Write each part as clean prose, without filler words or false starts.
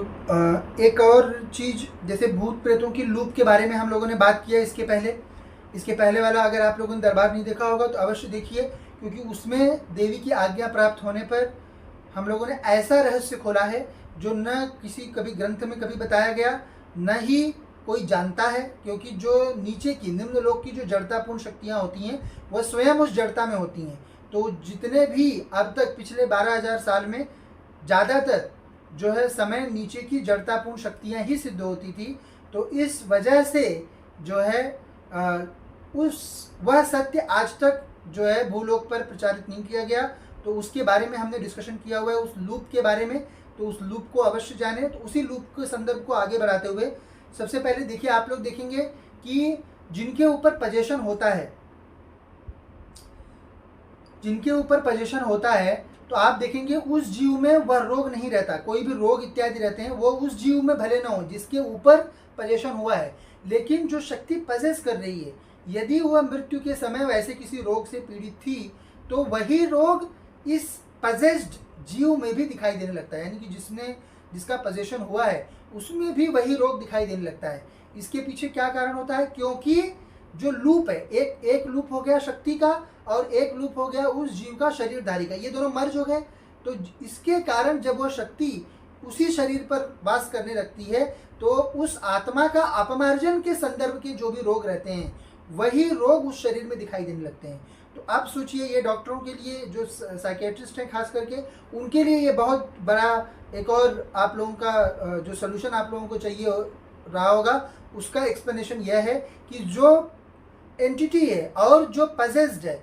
तो एक और चीज़, जैसे भूत प्रेतों की लूप के बारे में हम लोगों ने बात किया इसके पहले वाला अगर आप लोगों ने दरबार नहीं देखा होगा तो अवश्य देखिए, क्योंकि उसमें देवी की आज्ञा प्राप्त होने पर हम लोगों ने ऐसा रहस्य खोला है जो न किसी कभी ग्रंथ में कभी बताया गया, न ही कोई जानता है, क्योंकि जो नीचे की निम्न लोक की जो जड़तापूर्ण शक्तियाँ होती हैं वह स्वयं उस जड़ता में होती हैं। तो जितने भी अब तक पिछले 12,000 साल में ज़्यादातर जो है समय नीचे की जड़तापूर्ण शक्तियाँ ही सिद्ध होती थी। तो इस वजह से जो है वह सत्य आज तक जो है भूलोक पर प्रचारित नहीं किया गया। तो उसके बारे में हमने डिस्कशन किया हुआ है, उस लूप के बारे में। तो उस लूप को अवश्य जाने। तो उसी लूप के संदर्भ को आगे बढ़ाते हुए सबसे पहले देखिए, आप लोग देखेंगे कि जिनके ऊपर पजेशन होता है तो आप देखेंगे उस जीव में वह रोग नहीं रहता। कोई भी रोग इत्यादि रहते हैं वो उस जीव में भले ना हो जिसके ऊपर पजेशन हुआ है, लेकिन जो शक्ति पजेस कर रही है, यदि वह मृत्यु के समय वैसे किसी रोग से पीड़ित थी तो वही रोग इस पजेस्ड जीव में भी दिखाई देने लगता है। यानी कि जिसका पजेशन हुआ है उसमें भी वही रोग दिखाई देने लगता है। इसके पीछे क्या कारण होता है? क्योंकि जो लूप है, एक लूप हो गया शक्ति का और एक लूप हो गया उस जीव का शरीरधारी का, ये दोनों मर्ज हो गए। तो इसके कारण जब वह शक्ति उसी शरीर पर वास करने लगती है तो उस आत्मा का अपमार्जन के संदर्भ के जो भी रोग रहते हैं वही रोग उस शरीर में दिखाई देने लगते हैं। तो आप सोचिए, ये डॉक्टरों के लिए, जो साइकेट्रिस्ट हैं खास करके, उनके लिए ये बहुत बड़ा एक और आप लोगों का जो सोल्यूशन आप लोगों को चाहिए रहा होगा, उसका एक्सप्लेनेशन यह है कि जो एंटिटी है और जो पजेस्ड है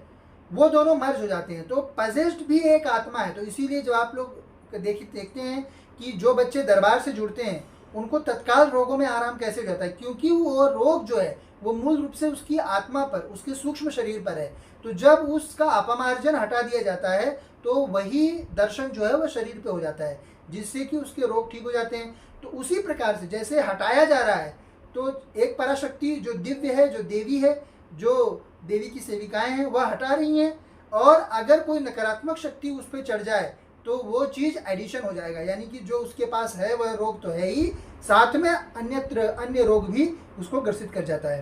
वो दोनों मर्ज हो जाते हैं। तो पजेस्ड भी एक आत्मा है। तो इसीलिए जब आप लोग देखते हैं कि जो बच्चे दरबार से जुड़ते हैं उनको तत्काल रोगों में आराम कैसे हो जाता है, क्योंकि वो रोग जो है वो मूल रूप से उसकी आत्मा पर, उसके सूक्ष्म शरीर पर है। तो जब उसका अपमार्जन हटा दिया जाता है तो वही दर्शन जो है वह शरीर पे हो जाता है, जिससे कि उसके रोग ठीक हो जाते हैं। तो उसी प्रकार से जैसे हटाया जा रहा है, तो एक पराशक्ति जो दिव्य है, जो देवी है, जो देवी की सेविकाएं हैं, वह हटा रही हैं। और अगर कोई नकारात्मक शक्ति उस पर चढ़ जाए तो वो चीज़ एडिशन हो जाएगा, यानी कि जो उसके पास है वह रोग तो है ही, साथ में अन्य रोग भी उसको ग्रसित कर जाता है।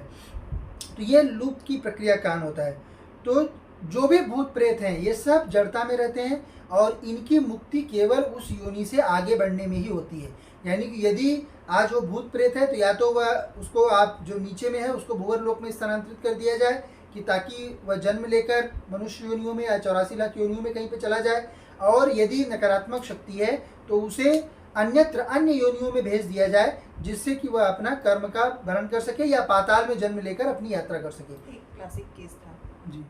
तो ये लूप की प्रक्रिया कारण होता है। तो जो भी भूत प्रेत हैं ये सब जड़ता में रहते हैं और इनकी मुक्ति केवल उस योनि से आगे बढ़ने में ही होती है। यानी कि यदि आज वो भूत प्रेत है तो या तो वह उसको, आप जो नीचे में है उसको भूवर लोक में स्थानांतरित कर दिया जाए कि ताकि वह जन्म लेकर मनुष्य योनियों में या 84 लाख योनियों में कहीं पे चला जाए, और यदि नकारात्मक शक्ति है तो उसे अन्य योनियों में भेज दिया जाए, जिससे कि वह अपना कर्म का भरण कर सके या पाताल में जन्म लेकर अपनी यात्रा कर सके। एक क्लासिक केस था जी।